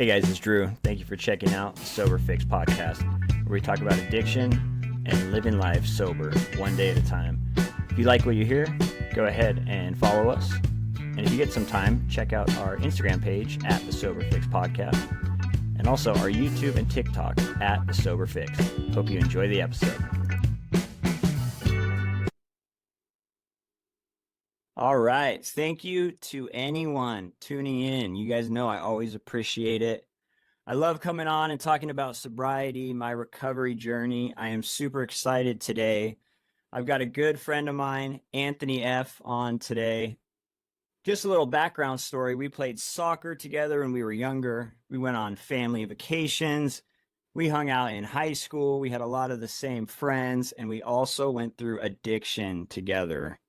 Hey guys, it's Drew. Thank you for checking out the Sober Fix podcast, where we talk about addiction and living life sober, one day at a time. If you like what you hear, go ahead and follow us. And if you get some time, check out our Instagram page at the Sober Fix podcast, and also our YouTube and TikTok at the Sober Fix. Hope you enjoy the episode. All right. Thank you to anyone tuning in. You guys know I always appreciate it. I love coming on and talking about sobriety, my recovery journey. I am super excited today. I've got a good friend of mine, Anthony F., on today. Just a little background story. We played soccer together when we were younger. We went on family vacations. We hung out in high school. We had a lot of the same friends, and we also went through addiction together.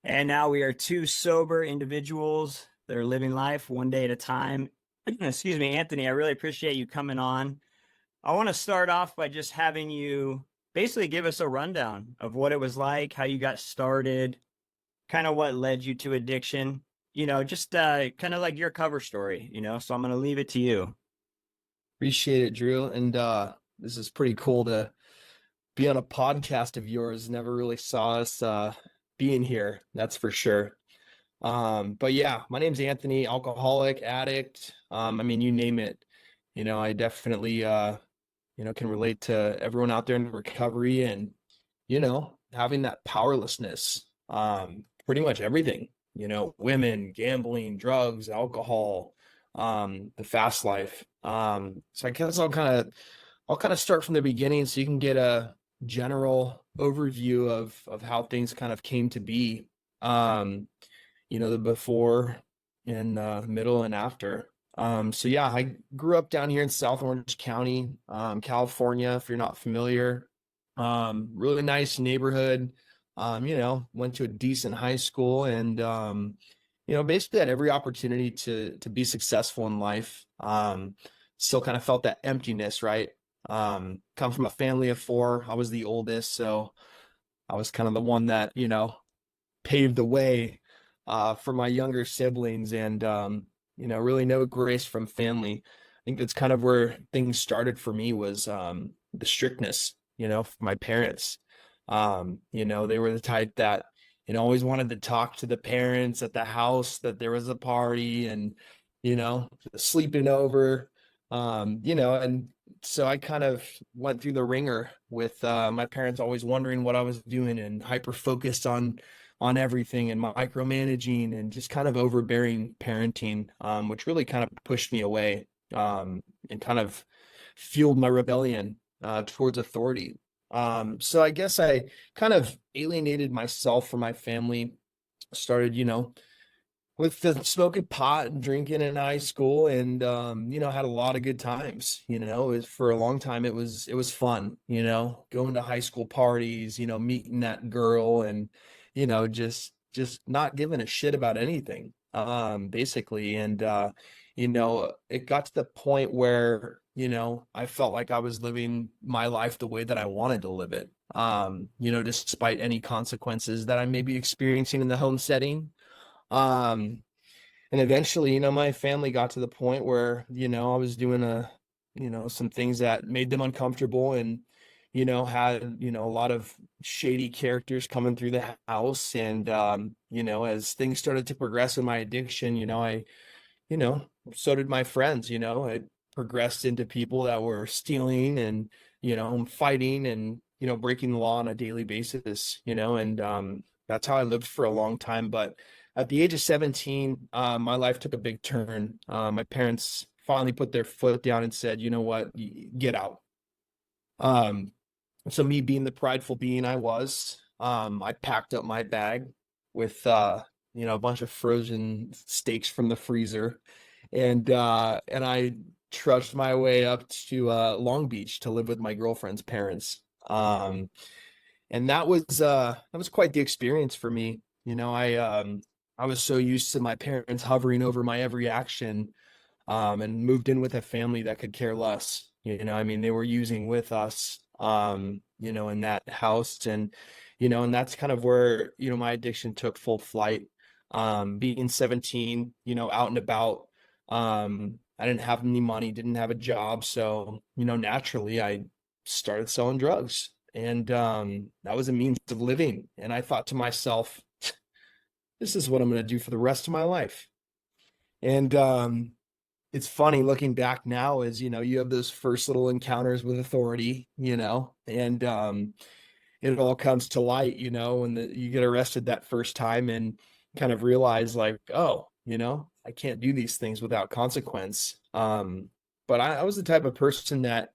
And now we are two sober individuals that are living life one day at a time. Excuse me, Anthony, I really appreciate you coming on. I want to start off by just having you basically give us a rundown of what it was like, how you got started, kind of what led you to addiction, just kind of like your cover story, so I'm going to leave it to you. Appreciate it, Drew. And this is pretty cool to be on a podcast of yours. Never really saw us being here, that's for sure. But yeah, my name's Anthony, alcoholic, addict. You name it. I definitely can relate to everyone out there in recovery and, having that powerlessness, pretty much everything, women, gambling, drugs, alcohol, the fast life. So I guess I'll kind of start from the beginning so you can get a general overview of how things kind of came to be, the before and middle and after. So yeah, I grew up down here in South Orange County, California, if you're not familiar. Really nice neighborhood. Went to a decent high school and basically had every opportunity to be successful in life. Still kind of felt that emptiness, right? Come from a family of four. I was the oldest, so I was kind of the one that, paved the way for my younger siblings and, really no grace from family. I think that's kind of where things started for me was the strictness, from my parents. They were the type that, always wanted to talk to the parents at the house that there was a party and, sleeping over, and so I kind of went through the ringer with my parents always wondering what I was doing and hyper focused on everything and micromanaging and just kind of overbearing parenting, which really kind of pushed me away and kind of fueled my rebellion towards authority. So I guess I kind of alienated myself from my family, started, with the smoking pot and drinking in high school and, had a lot of good times, for a long time. It was fun, going to high school parties, meeting that girl and, just not giving a shit about anything, basically. And, it got to the point where, I felt like I was living my life the way that I wanted to live it, despite any consequences that I may be experiencing in the home setting. And eventually, my family got to the point where, I was doing some things that made them uncomfortable and, had, a lot of shady characters coming through the house. And, as things started to progress in my addiction, so did my friends, it progressed into people that were stealing and, fighting and, breaking the law on a daily basis, and that's how I lived for a long time. But at the age of 17, my life took a big turn. My parents finally put their foot down and said, you know what, get out. So me being the prideful being I was, I packed up my bag with, a bunch of frozen steaks from the freezer. And I trudged my way up to Long Beach to live with my girlfriend's parents. And that was quite the experience for me. I was so used to my parents hovering over my every action, and moved in with a family that could care less. They were using with us, in that house. And, and that's kind of where, my addiction took full flight. Being 17, out and about, I didn't have any money, didn't have a job. So, naturally I started selling drugs. And that was a means of living. And I thought to myself, this is what I'm going to do for the rest of my life. And it's funny looking back now is, you have those first little encounters with authority, and it all comes to light, when you get arrested that first time and kind of realize like, oh, I can't do these things without consequence. But I was the type of person that,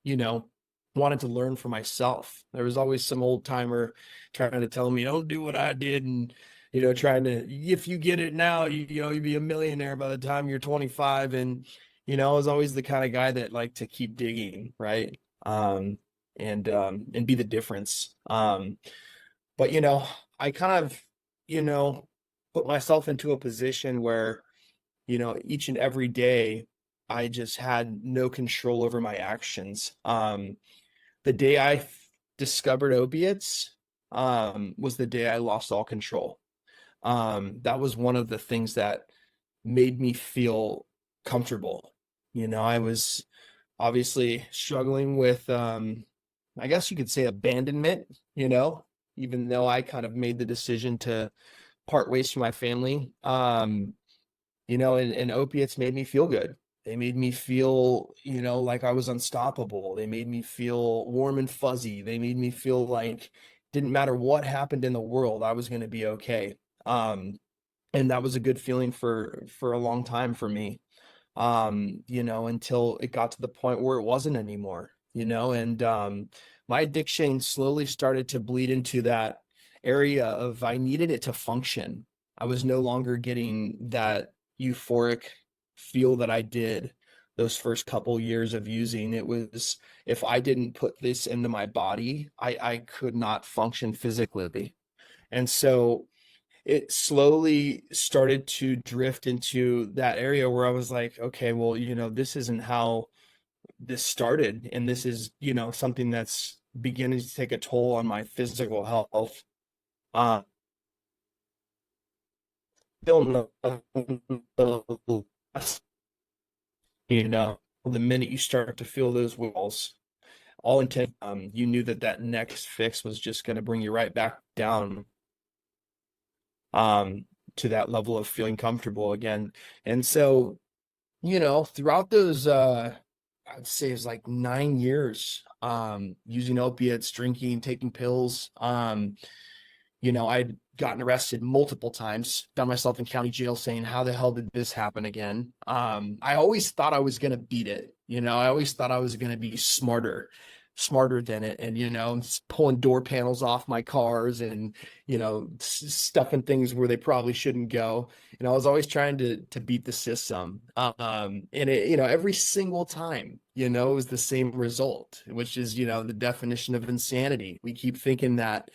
wanted to learn for myself. There was always some old timer trying to tell me, don't do what I did. And, trying to, if you get it now, you'd be a millionaire by the time you're 25. And, I was always the kind of guy that liked to keep digging, right? And be the difference. But I kind of, you know, put myself into a position where, each and every day I just had no control over my actions. The day I discovered opiates, was the day I lost all control. That was one of the things that made me feel comfortable. I was obviously struggling with, I guess you could say abandonment, even though I kind of made the decision to part ways from my family. And opiates made me feel good. They made me feel, like I was unstoppable. They made me feel warm and fuzzy. They made me feel like didn't matter what happened in the world, I was going to be okay. And that was a good feeling for a long time for me. Until it got to the point where it wasn't anymore, and my addiction slowly started to bleed into that area of I needed it to function. I was no longer getting that euphoric feel that I did those first couple years of using. It was, if I didn't put this into my body, I could not function physically. And so it slowly started to drift into that area where I was like, okay, well, this isn't how this started. And this is, something that's beginning to take a toll on my physical health. Uh, Still no, the minute you start to feel those walls, all intent, you knew that next fix was just going to bring you right back down, um, to that level of feeling comfortable again. And so, throughout those, I'd say it's like 9 years, using opiates, drinking, taking pills, I'd gotten arrested multiple times, found myself in county jail saying, how the hell did this happen again? I always thought I was going to beat it. I always thought I was going to be smarter than it. And, pulling door panels off my cars and, stuffing things where they probably shouldn't go. And I was always trying to beat the system. And it, every single time, it was the same result, which is, the definition of insanity. We keep thinking that,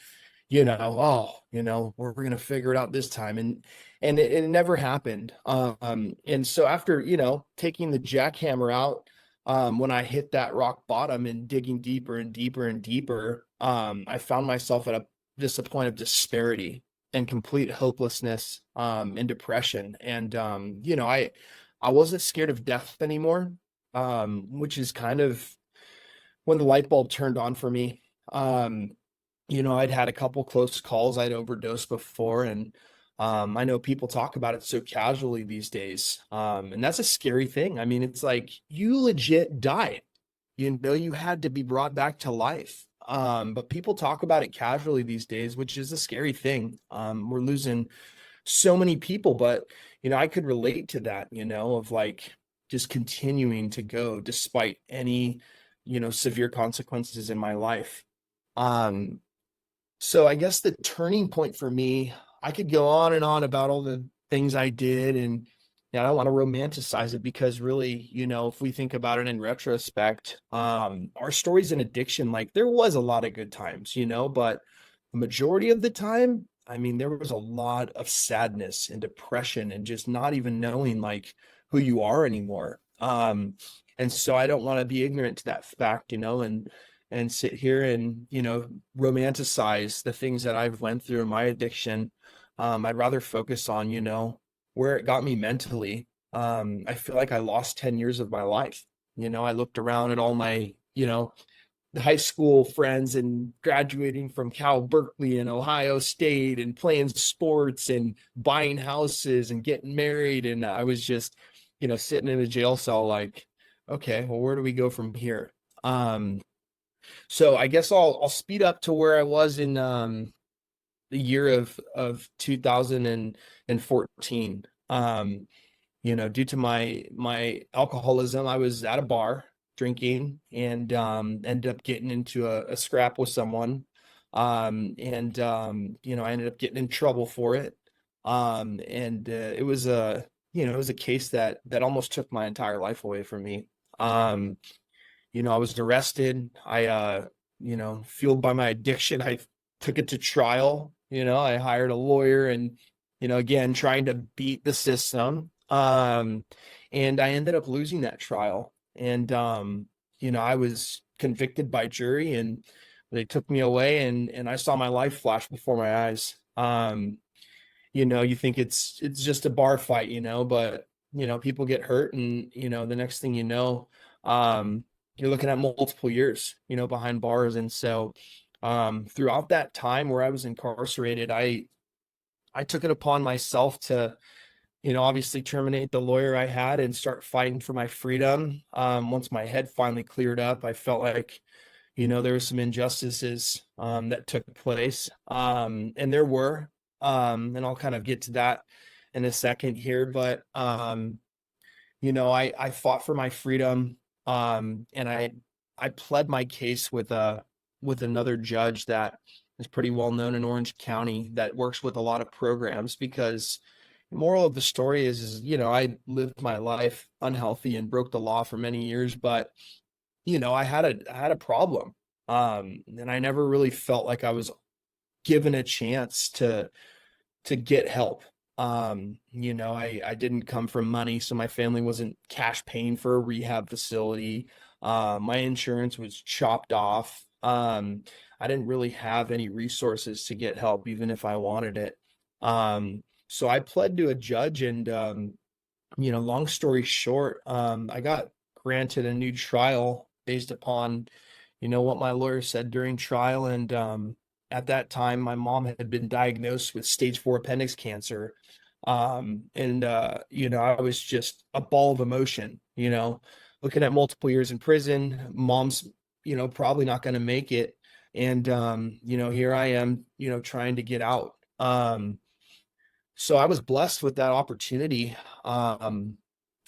we're going to figure it out this time. And it never happened. And so after, taking the jackhammer out, when I hit that rock bottom and digging deeper and deeper and deeper, I found myself at this point of disparity and complete hopelessness, and depression. And, I wasn't scared of death anymore, which is kind of when the light bulb turned on for me. I'd had a couple close calls. I'd overdosed before, and I know people talk about it so casually these days. And that's a scary thing. I mean, it's like you legit died. You had to be brought back to life. But people talk about it casually these days, which is a scary thing. We're losing so many people, but I could relate to that, of like just continuing to go despite any, severe consequences in my life. Um, so I guess the turning point for me, I could go on and on about all the things I did, and I don't want to romanticize it because really, if we think about it in retrospect, our stories in addiction, like there was a lot of good times, but the majority of the time, I mean, there was a lot of sadness and depression and just not even knowing like who you are anymore. And so I don't want to be ignorant to that fact, and sit here and, romanticize the things that I've went through in my addiction. I'd rather focus on, where it got me mentally. I feel like I lost 10 years of my life. I looked around at all my, high school friends and graduating from Cal Berkeley and Ohio State and playing sports and buying houses and getting married. And I was just, sitting in a jail cell like, okay, well, where do we go from here? Um, so I guess I'll speed up to where I was in the year of 2014. Due to my alcoholism, I was at a bar drinking and ended up getting into a scrap with someone. I ended up getting in trouble for it. It was a case that almost took my entire life away from me. I was arrested. Fueled by my addiction, I took it to trial. I hired a lawyer and, again, trying to beat the system. And I ended up losing that trial. And, I was convicted by jury and they took me away and I saw my life flash before my eyes. You think it's just a bar fight, but, people get hurt and, the next thing you know, you're looking at multiple years, behind bars. And so, throughout that time where I was incarcerated, I took it upon myself to, obviously terminate the lawyer I had and start fighting for my freedom. Once my head finally cleared up, I felt like, there were some injustices, that took place. And there were, and I'll kind of get to that in a second here, but, I fought for my freedom. And I pled my case with another judge that is pretty well known in Orange County that works with a lot of programs because the moral of the story is, I lived my life unhealthy and broke the law for many years, but, I had a problem. And I never really felt like I was given a chance to get help. I didn't come from money, so my family wasn't cash paying for a rehab facility. My insurance was chopped off. I didn't really have any resources to get help, even if I wanted it. So I pled to a judge and, long story short, I got granted a new trial based upon, what my lawyer said during trial. And, at that time, my mom had been diagnosed with stage 4 appendix cancer. I was just a ball of emotion, looking at multiple years in prison. Mom's, probably not going to make it. And, here I am, trying to get out. So I was blessed with that opportunity, from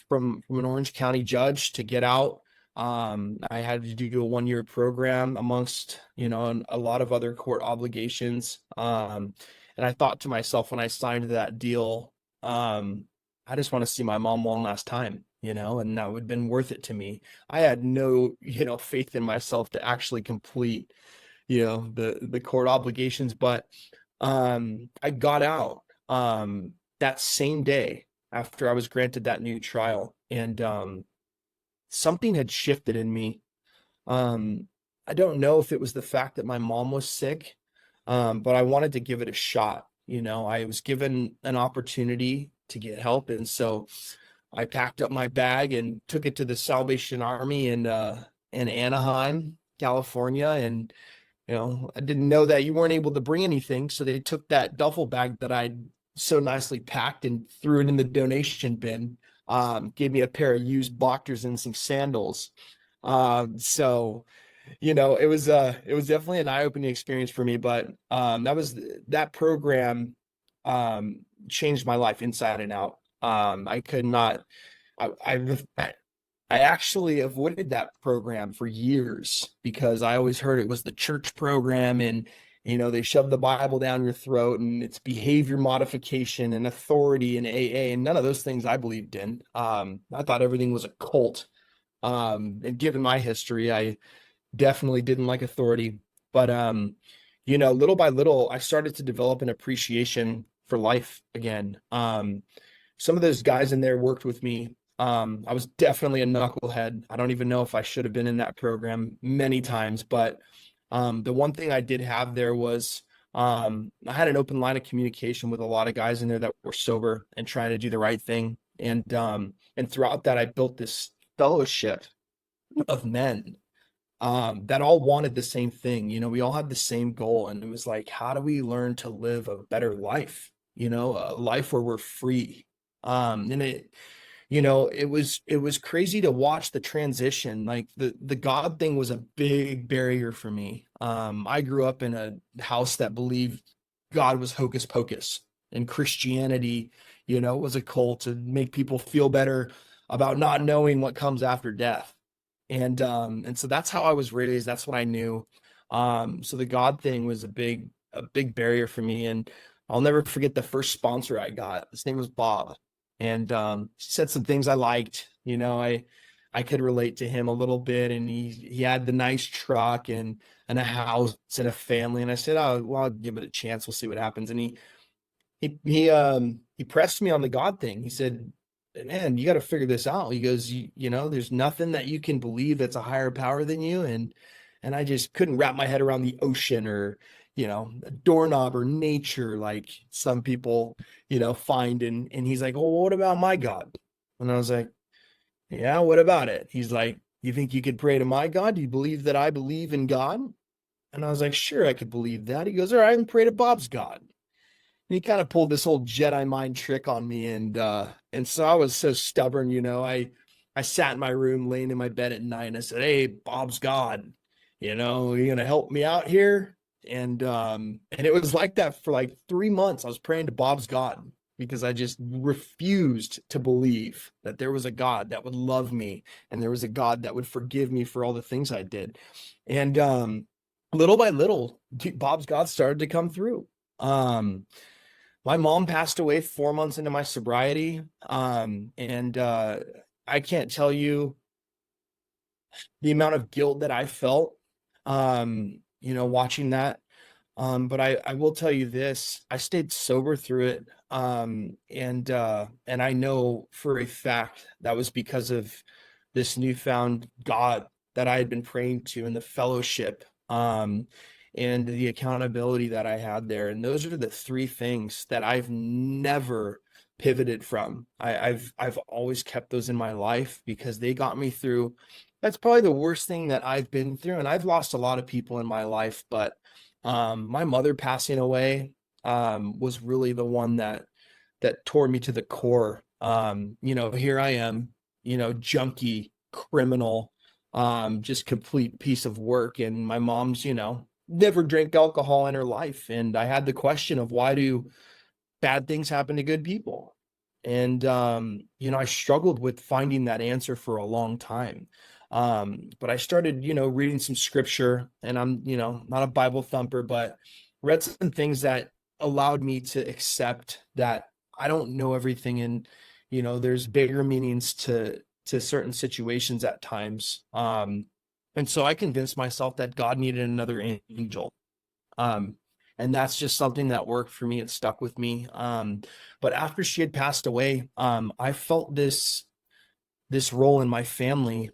an Orange County judge to get out. I had to do a 1-year program amongst, a lot of other court obligations. And I thought to myself when I signed that deal, I just want to see my mom one last time, and that would have been worth it to me. I had no, faith in myself to actually complete, the court obligations, but I got out that same day after I was granted that new trial, and something had shifted in me. I don't know if it was the fact that my mom was sick, but I wanted to give it a shot. I was given an opportunity to get help, and so I packed up my bag and took it to the Salvation Army in Anaheim, California, and I didn't know that you weren't able to bring anything, so they took that duffel bag that I'd so nicely packed and threw it in the donation bin. Gave me a pair of used boxers and some sandals. So it was definitely an eye-opening experience for me, but that program changed my life inside and out. I could not I actually avoided that program for years because I always heard it was the church program and they shove the Bible down your throat and it's behavior modification and authority and AA and none of those things I believed in. I thought everything was a cult. And given my history, I definitely didn't like authority. But little by little, I started to develop an appreciation for life again. Some of those guys in there worked with me. I was definitely a knucklehead. I don't even know if I should have been in that program many times, but the one thing I did have there was I had an open line of communication with a lot of guys in there that were sober and trying to do the right thing. And throughout that, I built this fellowship of men that all wanted the same thing. We all had the same goal, and it was like, how do we learn to live a better life? A life where we're free. And it was crazy to watch the transition. Like the God thing was a big barrier for me. I grew up in a house that believed God was hocus pocus, and Christianity, was a cult to make people feel better about not knowing what comes after death. And so that's how I was raised. That's what I knew. So the God thing was a big barrier for me. And I'll never forget the first sponsor I got. His name was Bob. And he said some things I liked. I could relate to him a little bit, and he had the nice truck and a house and a family. And I said, oh, well, I'll give it a chance. We'll see what happens. And he pressed me on the God thing. He said, man, you got to figure this out. He goes, there's nothing that you can believe that's a higher power than you. And I just couldn't wrap my head around the ocean, or a doorknob, or nature, like some people find. And he's like, well, what about my God? And I was like, yeah, what about it? He's like, you think you could pray to my God? Do you believe that I believe in God? And I was like, sure, I could believe that. He goes, all right, and pray to Bob's God. And he kind of pulled this whole Jedi mind trick on me. And so I was so stubborn. I sat in my room, laying in my bed at night, and I said, hey, Bob's God, you gonna help me out here? And it was like that for like 3 months. I was praying to Bob's God because I just refused to believe that there was a God that would love me, and there was a God that would forgive me for all the things I did. And little by little, Bob's God started to come through. My mom passed away 4 months into my sobriety. And I can't tell you the amount of guilt that I felt, watching that. But I will tell you this, I stayed sober through it. And I know for a fact that was because of this newfound God that I had been praying to, and the fellowship, and the accountability that I had there. And those are the three things that I've never pivoted from. I've always kept those in my life because they got me through. That's probably the worst thing that I've been through. And I've lost a lot of people in my life, but my mother passing away was really the one that tore me to the core. Here I am, junkie, criminal, just complete piece of work. And my mom's, never drank alcohol in her life. And I had the question of, why do bad things happen to good people? And, I struggled with finding that answer for a long time. But I started, reading some scripture, and I'm, not a Bible thumper, but read some things that allowed me to accept that I don't know everything. And, there's bigger meanings to certain situations at times. And so I convinced myself that God needed another angel. Um, and that's just something that worked for me. It stuck with me. But after she had passed away, I felt this role in my family,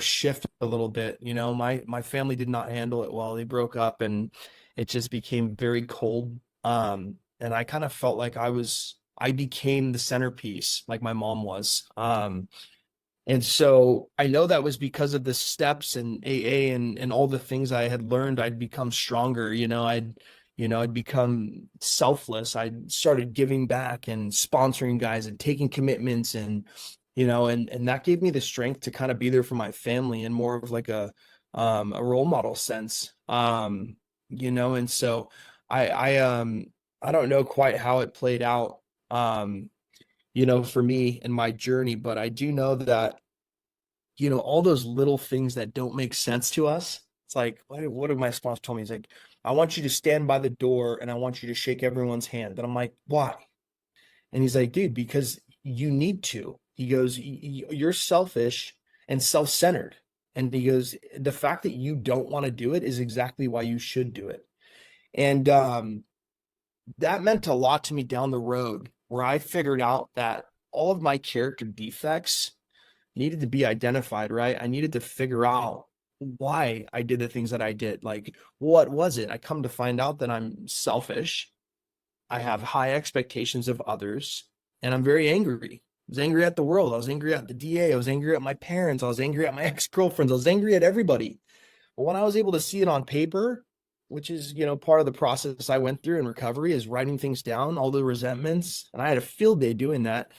shift a little bit. My family did not handle it well. They broke up, and it just became very cold. And I kind of felt like I became the centerpiece, like my mom was. And so I know that was because of the steps and AA and all the things I had learned. I'd become stronger. I'd become selfless. I started giving back and sponsoring guys and taking commitments, and that gave me the strength to kind of be there for my family in more of like a role model sense. And so I don't know quite how it played out, for me and my journey, but I do know that, all those little things that don't make sense to us. It's like, what did my sponsor told me? He's like, I want you to stand by the door, and I want you to shake everyone's hand. And I'm like, why? And he's like, dude, because you need to. He goes, you're selfish and self-centered. And he goes, the fact that you don't want to do it is exactly why you should do it. And that meant a lot to me down the road, where I figured out that all of my character defects needed to be identified, right? I needed to figure out why I did the things that I did. Like, what was it? I come to find out that I'm selfish. I have high expectations of others. and I'm very angry. I was angry at the world. I was angry at the DA. I was angry at my parents. I was angry at my ex-girlfriends. I was angry at everybody. But when I was able to see it on paper, which is, part of the process I went through in recovery, is writing things down, all the resentments. And I had a field day doing that.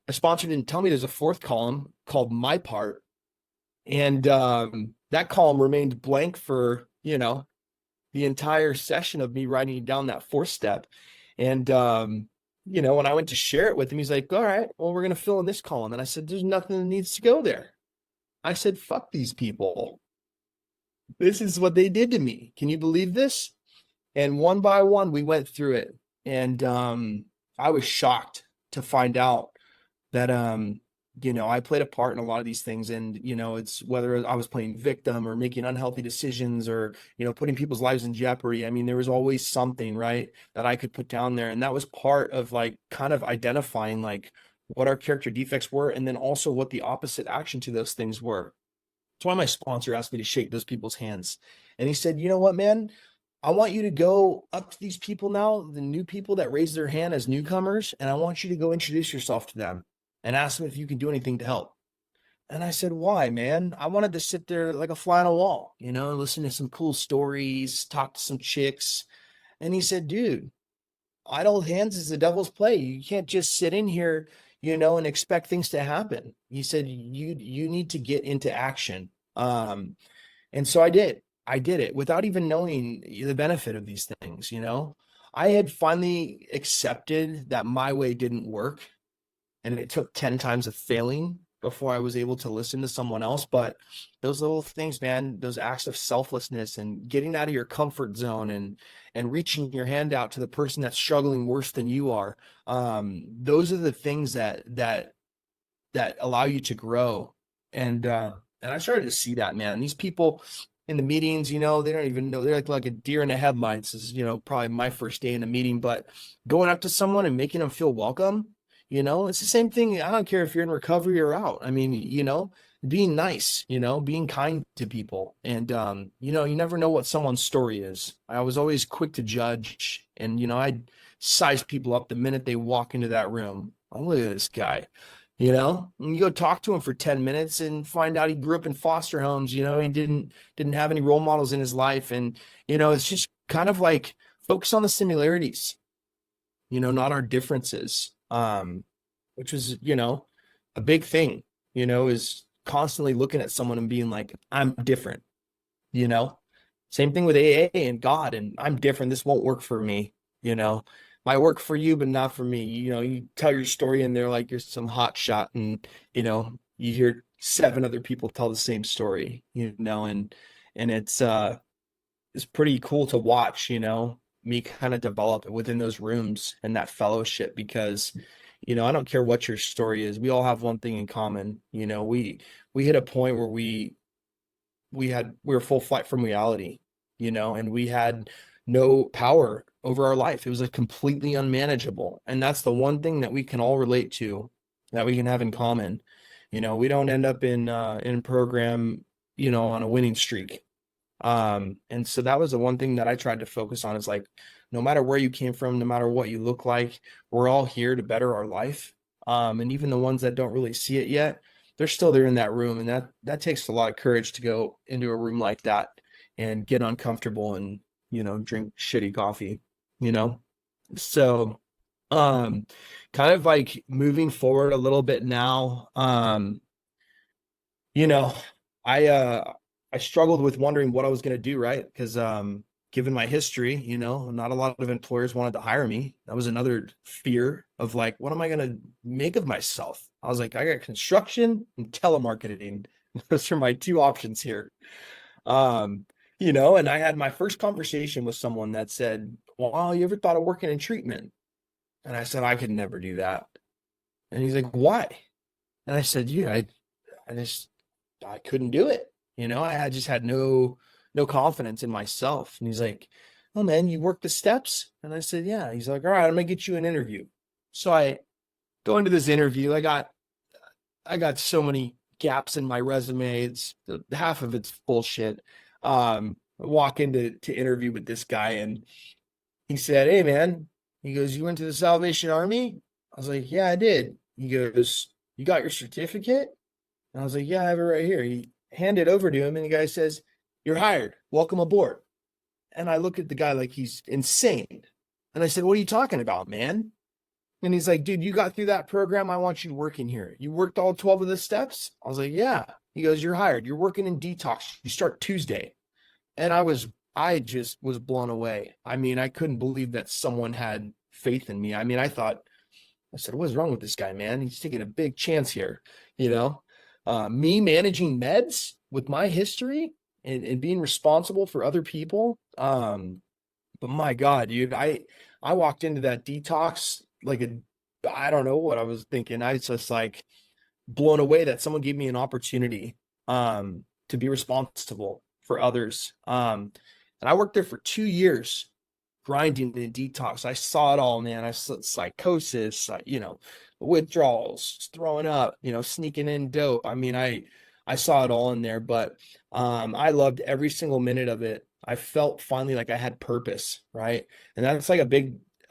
My sponsor didn't tell me there's a fourth column called my part. And that column remained blank for, the entire session of me writing down that fourth step. And, when I went to share it with him, he's like, all right, well, we're going to fill in this column. And I said, there's nothing that needs to go there. I said, fuck these people. This is what they did to me. Can you believe this? And one by one, we went through it. And I was shocked to find out that, I played a part in a lot of these things. And, it's whether I was playing victim or making unhealthy decisions or, putting people's lives in jeopardy. I mean, there was always something, right, that I could put down there. And that was part of like kind of identifying like what our character defects were and then also what the opposite action to those things were. That's why my sponsor asked me to shake those people's hands. And he said, you know what, man? I want you to go up to these people now, the new people that raise their hand as newcomers, and I want you to go introduce yourself to them and ask them if you can do anything to help. And I said, why, man? I wanted to sit there like a fly on a wall, listen to some cool stories, talk to some chicks. And he said, dude, idle hands is the devil's play. You can't just sit in here, and expect things to happen. He said, you need to get into action. And so I did. I did it without even knowing the benefit of these things, I had finally accepted that my way didn't work. And it took 10 times of failing before I was able to listen to someone else. But those little things, man, those acts of selflessness and getting out of your comfort zone and reaching your hand out to the person that's struggling worse than you are. Those are the things that allow you to grow. And I started to see that, man. These people in the meetings, they don't even know. They're like a deer in the headlights. This is, probably my first day in a meeting, but going up to someone and making them feel welcome, it's the same thing. I don't care if you're in recovery or out. I mean, being nice, being kind to people. And, you never know what someone's story is. I was always quick to judge. And, I'd size people up the minute they walk into that room. Oh, look at this guy, and you go talk to him for 10 minutes and find out he grew up in foster homes. He didn't have any role models in his life. And, it's just kind of like focus on the similarities, not our differences. Which was, a big thing, is constantly looking at someone and being like, I'm different, same thing with AA and God. And I'm different. This won't work for me, might work for you, but not for me. You tell your story and they're like, you're some hot shot and, you hear 7 other people tell the same story, and it's pretty cool to watch, me kind of develop within those rooms and that fellowship because, I don't care what your story is. We all have one thing in common. We hit a point where we were full flight from reality, and we had no power over our life. It was like completely unmanageable. And that's the one thing that we can all relate to, that we can have in common. We don't end up in program, on a winning streak. And so that was the one thing that I tried to focus on is like, no matter where you came from, no matter what you look like, we're all here to better our life. And even the ones that don't really see it yet, they're still there in that room. And that takes a lot of courage to go into a room like that and get uncomfortable and, drink shitty coffee, So, kind of like moving forward a little bit now, I struggled with wondering what I was going to do, right? Because given my history, not a lot of employers wanted to hire me. That was another fear of like, what am I going to make of myself? I was like, I got construction and telemarketing. Those are my 2 options here. And I had my first conversation with someone that said, well, you ever thought of working in treatment? And I said, I could never do that. And he's like, why? And I said, yeah, I couldn't do it. I just had no confidence in myself. And he's like, oh man, you work the steps? And I said, yeah. He's like, all right, I'm gonna get you an interview. So I go into this interview. I got so many gaps in my resume. It's half of it's bullshit. I walk into interview with this guy and he said, hey man, he goes, you went to the Salvation Army? I was like, yeah, I did. He goes, you got your certificate? And I was like, yeah, I have it right here. He handed it over to him, and the guy says, you're hired. Welcome aboard. And I look at the guy like he's insane. And I said, what are you talking about, man? And he's like, dude, you got through that program. I want you working here. You worked all 12 of the steps? I was like, yeah. He goes, you're hired. You're working in detox. You start Tuesday. And I just was blown away. I mean, I couldn't believe that someone had faith in me. I mean, I said, what's wrong with this guy, man? He's taking a big chance here, you know? Me managing meds with my history and being responsible for other people. But my God, dude, I walked into that detox like I don't know what I was thinking. I was just like blown away that someone gave me an opportunity to be responsible for others. And I worked there for 2 years grinding in detox. I saw it all, man. I saw psychosis, withdrawals, throwing up, sneaking in dope. I mean, I saw it all in there, but I loved every single minute of it. I felt finally like I had purpose, right? And that's like a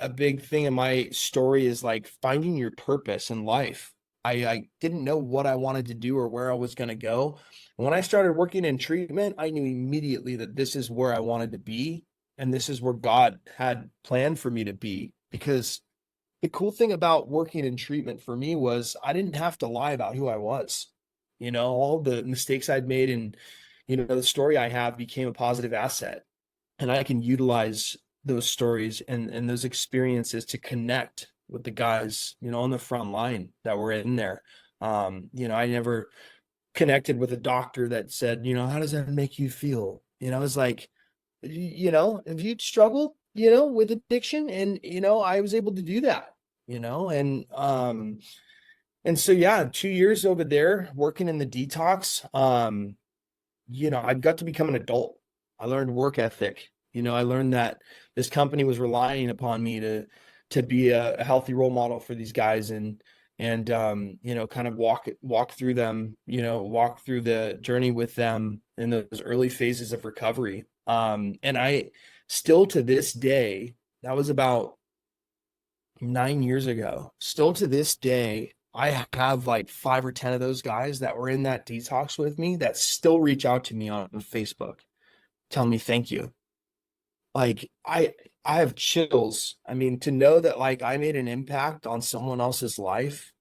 big thing in my story is like finding your purpose in life. I didn't know what I wanted to do or where I was going to go. And when I started working in treatment, I knew immediately that this is where I wanted to be and this is where God had planned for me to be. Because the cool thing about working in treatment for me was I didn't have to lie about who I was. All the mistakes I'd made and, the story I have became a positive asset. And I can utilize those stories and those experiences to connect with the guys, on the front line that were in there. I never connected with a doctor that said, how does that make you feel? It's like, if you struggle, with addiction and, I was able to do that, and so, yeah, 2 years over there working in the detox, I got to become an adult. I learned work ethic. I learned that this company was relying upon me to be a healthy role model for these guys and kind of walk through them, walk through the journey with them in those early phases of recovery. And I still to this day, that was about 9 years ago, still to this day, I have like 5 or 10 of those guys that were in that detox with me that still reach out to me on Facebook, telling me thank you. Like I have chills. I mean, to know that like I made an impact on someone else's life,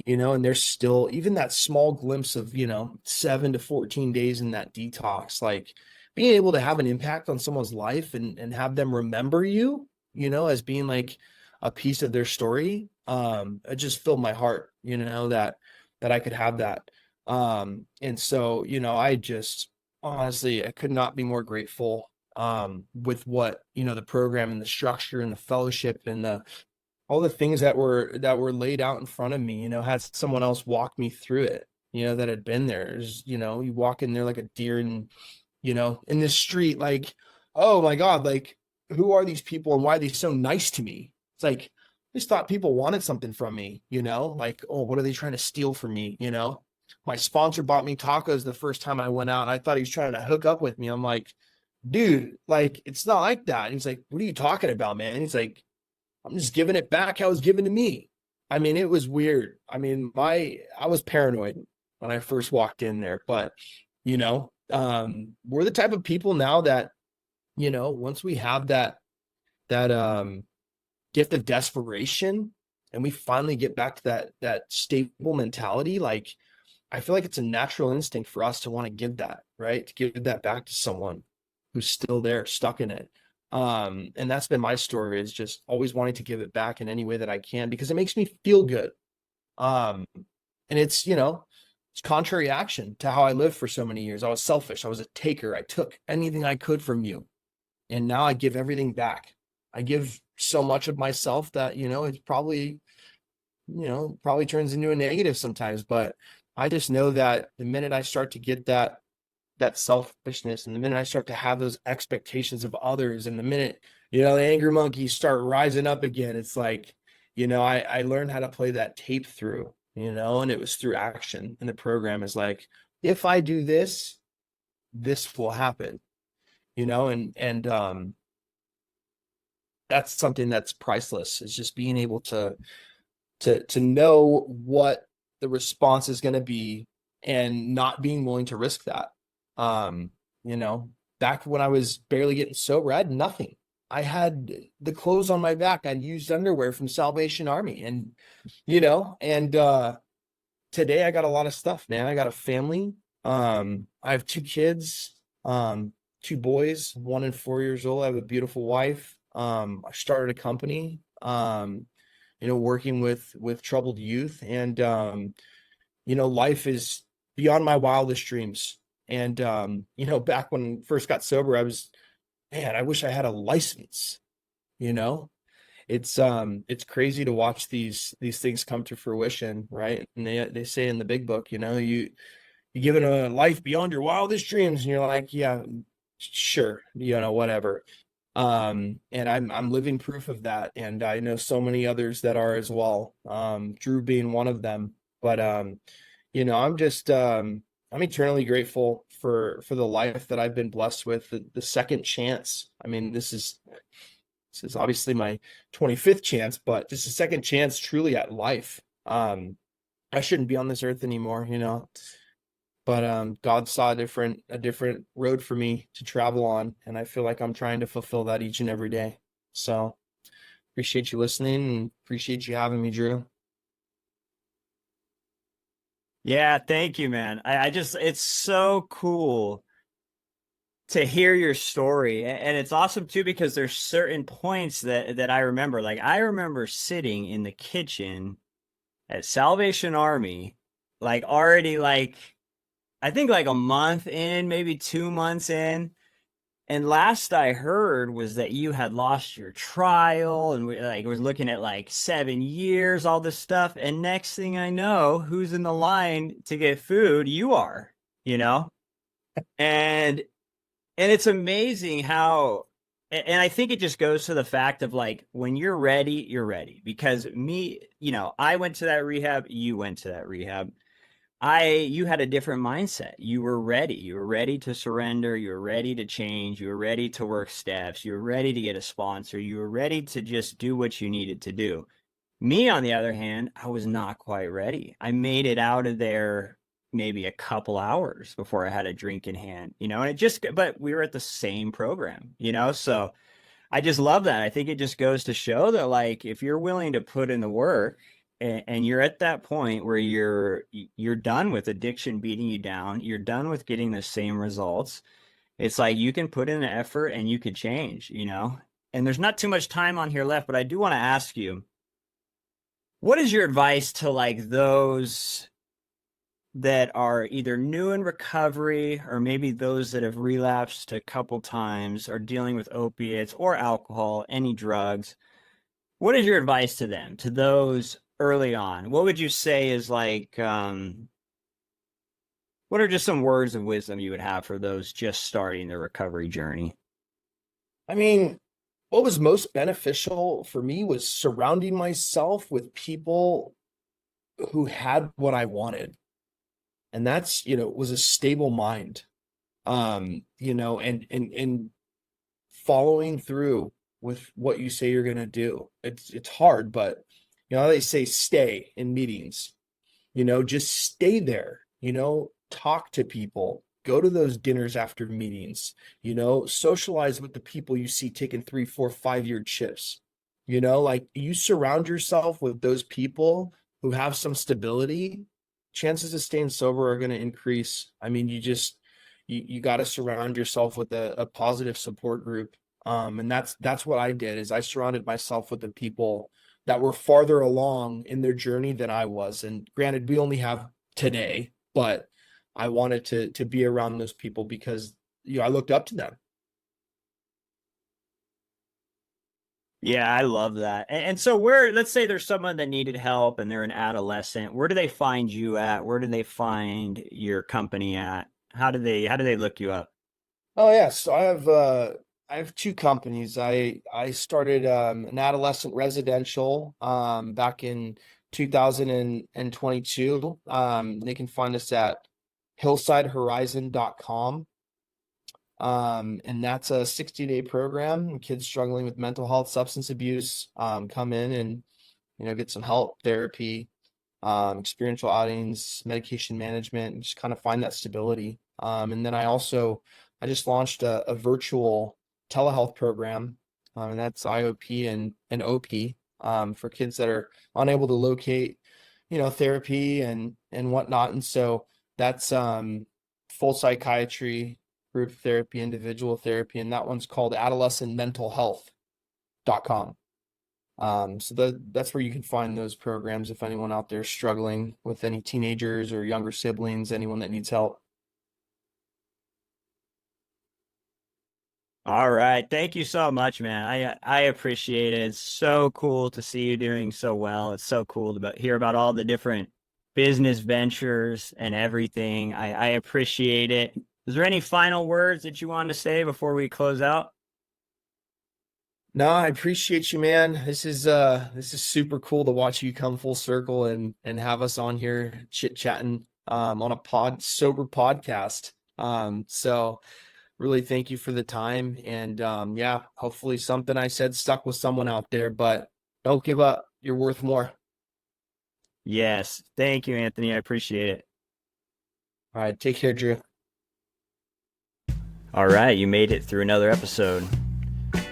and there's still even that small glimpse of, 7 to 14 days in that detox, like being able to have an impact on someone's life and have them remember you, as being like a piece of their story. It just filled my heart, that I could have that. And so, I just honestly, I could not be more grateful with what, the program and the structure and the fellowship and all the things that were laid out in front of me, had someone else walk me through it, that had been there. You walk in there like a deer and, in this street, like, oh my God, like, who are these people and why are they so nice to me? It's like, I just thought people wanted something from me, like, oh, what are they trying to steal from me? My sponsor bought me tacos the first time I went out. And I thought he was trying to hook up with me. I'm like, dude, like, it's not like that. And he's like, what are you talking about, man? And he's like, I'm just giving it back how it was given to me. I mean, it was weird. I mean, I was paranoid when I first walked in there, but we're the type of people now that, once we have that gift of desperation and we finally get back to that stable mentality, like I feel like it's a natural instinct for us to want to give that, right? To give that back to someone who's still there, stuck in it. And that's been my story, is just always wanting to give it back in any way that I can because it makes me feel good. Um, and it's contrary action to how I lived for so many years. I was selfish. I was a taker. I took anything I could from you. And now I give everything back. I give so much of myself that, it's probably turns into a negative sometimes, but I just know that the minute I start to get that selfishness and the minute I start to have those expectations of others and the minute, the anger monkeys start rising up again, it's like, I learned how to play that tape through, and it was through action. And the program is like, if I do this, this will happen, and that's something that's priceless. It's just being able to to know what the response is going to be and not being willing to risk that. Um, you know, back when I was barely getting sober, I had nothing. I had the clothes on my back. I'd used underwear from Salvation Army, and today I got a lot of stuff, man. I got a family. I have two kids, two boys, 1 and 4 years old. I have a beautiful wife. I started a company, working with troubled youth, and life is beyond my wildest dreams. And back when I first got sober, man, I wish I had a license, you know? It's crazy to watch these things come to fruition, right? And they say in the big book, you given a life beyond your wildest dreams, and you're like, yeah, sure, whatever. And I'm living proof of that, and I know so many others that are as well. Drew being one of them. But I'm just I'm eternally grateful for the life that I've been blessed with, the second chance. I mean, this is obviously my 25th chance, but just a second chance truly at life. I shouldn't be on this earth anymore, but God saw a different road for me to travel on, and I feel like I'm trying to fulfill that each and every day. So appreciate you listening and appreciate you having me, Drew. Yeah, thank you, man. I just, it's so cool to hear your story. And it's awesome too, because there's certain points that I remember. Like I remember sitting in the kitchen at Salvation Army, like already like I think like a month in, maybe 2 months in. And last I heard was that you had lost your trial and we like was looking at like 7 years, all this stuff. And next thing I know, who's in the line to get food? You are, you know? And it's amazing how and I think it just goes to the fact of like when you're ready. Because me, I went to that rehab, you went to that rehab. You had a different mindset. You were ready. You were ready to surrender. You were ready to change. You were ready to work steps. You were ready to get a sponsor. You were ready to just do what you needed to do. Me, on the other hand, I was not quite ready. I made it out of there maybe a couple hours before I had a drink in hand, and but we were at the same program, so I just love that. I think it just goes to show that, like, if you're willing to put in the work and you're at that point where you're done with addiction beating you down, you're done with getting the same results. It's like you can put in the effort and you could change. And there's not too much time on here left, but I do want to ask you, what is your advice to like those that are either new in recovery or maybe those that have relapsed a couple times or dealing with opiates or alcohol, any drugs? What is your advice to them, to those early on? What would you say is like, what are just some words of wisdom you would have for those just starting their recovery journey? I mean, what was most beneficial for me was surrounding myself with people who had what I wanted. And that's, was a stable mind. And following through with what you say you're going to do. It's hard, but they say stay in meetings, just stay there, talk to people, go to those dinners after meetings, socialize with the people you see taking 3, 4, 5 year chips, like you surround yourself with those people who have some stability, chances of staying sober are going to increase. I mean, you got to surround yourself with a positive support group. And that's what I did is I surrounded myself with the people that were farther along in their journey than I was. And granted, we only have today, but I wanted to be around those people because I looked up to them. Yeah, I love that. And so where, let's say there's someone that needed help and they're an adolescent, where do they find you at? Where do they find your company at? How do they look you up? Oh yeah, so I have two companies. I started an adolescent residential back in 2022. They can find us at hillsidehorizon.com. And that's a 60-day program. Kids struggling with mental health, substance abuse come in and get some help, therapy, experiential outings, medication management, and just kind of find that stability. And then I just launched a virtual telehealth program, and that's IOP and OP, for kids that are unable to locate, therapy and whatnot. And so that's full psychiatry, group therapy, individual therapy, and that one's called adolescentmentalhealth.com. So that's where you can find those programs if anyone out there is struggling with any teenagers or younger siblings, anyone that needs help. All right. Thank you so much, man. I appreciate it. It's so cool to see you doing so well. It's so cool to hear about all the different business ventures and everything. I appreciate it. Is there any final words that you want to say before we close out? No, I appreciate you, man. This is super cool to watch you come full circle and have us on here chit-chatting on a sober podcast. So really thank you for the time, and yeah, hopefully something I said stuck with someone out there, but don't give up. You're worth more. Yes. Thank you, Anthony. I appreciate it. All right, take care, Drew. All right. You made it through another episode.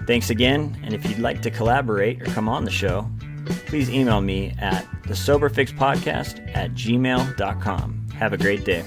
Thanks again. And if you'd like to collaborate or come on the show, please email me at thesoberfixpodcast@gmail.com. Have a great day.